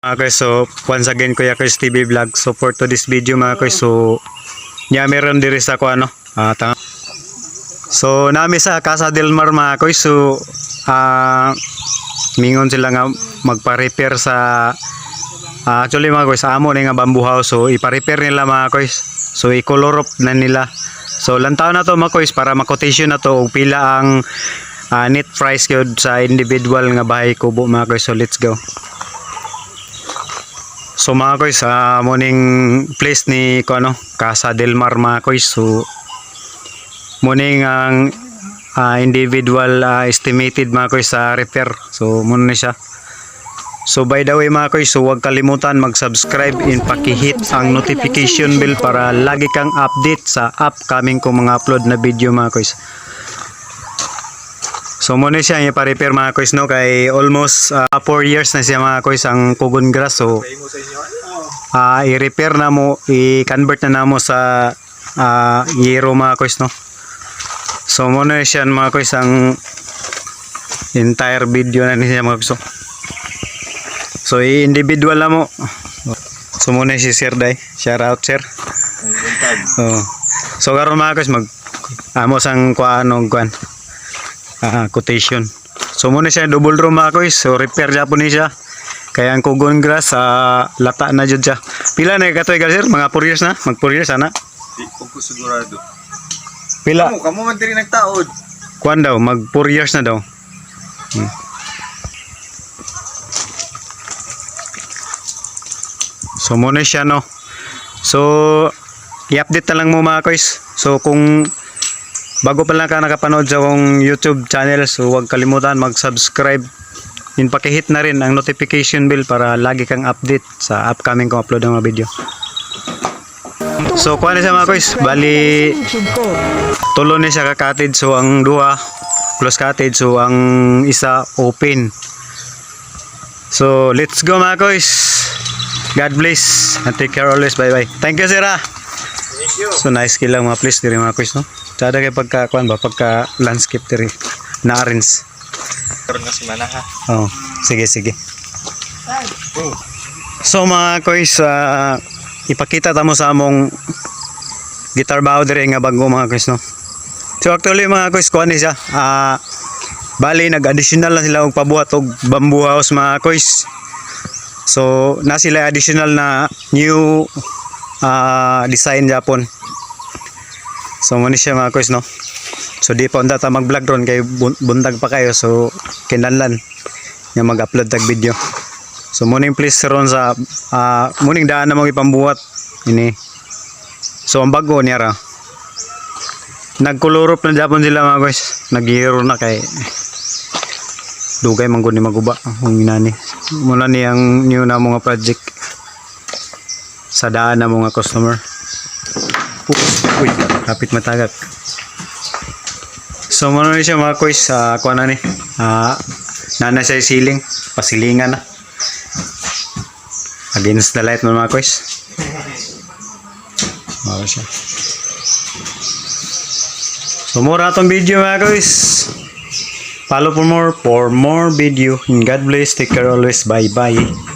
Mga guys, so once again Kuya Chris TV Vlog. So for to this video mga guys, so meron diri sa ko ano. So nami sa Casa del Mar mga guys, so mingon sila nga magpa-repair sa actually mga guys, amo ni nga bamboo house. So ipa-repair nila mga guys. So i-color up na nila. So lantaw na to mga guys para ma-quotation na to og pila ang net price gyud sa individual nga bahay kubo mga guys. So let's go. So mga guys, morning place ni ano, Casa del Mar mga guys. So morning ang individual estimated mga guys sa repair. So muna siya. So by the way mga guys, so huwag kalimutan mag-subscribe and paki-hit ang notification bell para lagi kang update sa upcoming kong mga upload na video mga guys. So muna siya ipa-repair mga guys, no, kay almost 4 years na siya mga guys ang kugon grass. So i-repair na mo, i-convert na mo sa yero mga guys, no. So muna siya mga guys ang entire video na niya mga guys. So individual na mo. So muna si Sir Day, shout out Sir. So karon mga guys mag amos ang quotation. So muna siya double room mga guys. So repair Japon siya. Kaya ang kugon grass lata na jud siya. Pila na katoy Sir? Mga 4 years na? Mag 4 years ana? Di ko sigurado. Pila? Kamo man diri nagtaod. Kuan daw mag 4 years na daw. So muna siya no. So i-update na lang mo mga guys. So kung bago pa lang ka nakapanood sa akong YouTube channel, so huwag kalimutan mag-subscribe. Yun, paki-hit na rin ang notification bell para lagi kang update sa upcoming kong upload ng mga video. So kuha na siya mga guys, bali tulo na siya ka-cottage. So ang duha close cottage, so ang isa open. So let's go mga guys. God bless and take care always. Bye bye. Thank you Sir. Thank you. So nice kila mga place diri mga guys, no. Sada kay pagka kuan ba pagka landscape diri na arrange. Karon na semana ha. Oh, sige. So mga guys, ipakita ta mo sa among guitar bow diri nga bago mga guys, no. So actually mga guys, kuan ni siya. Bali nag-additional na sila og pabuhat og bamboo house mga guys. So na sila additional na new design Japon. So muna siya mga guys, no. So di pa unta ta mag-vlog ron kay buntag pa kayo. So kinahanglan nga mag-upload tag video. So morning please ron sa morning daan na mo ipambuhat ini. So ang bago niya ra. Nagkolorop na Japon sila mga guys. Naghihiro na kay dugay man gud ni maguba ang inani. Muna ni ang new na mga project sa daan na mga customer. Uy, kapit matagak. So muna siya mga guys, kuha na ni nana siya ceiling, pasilingan na against the light mga guys. Mara siya. So mura itong video mga guys. Follow for more video. And God bless, take care always. Bye bye.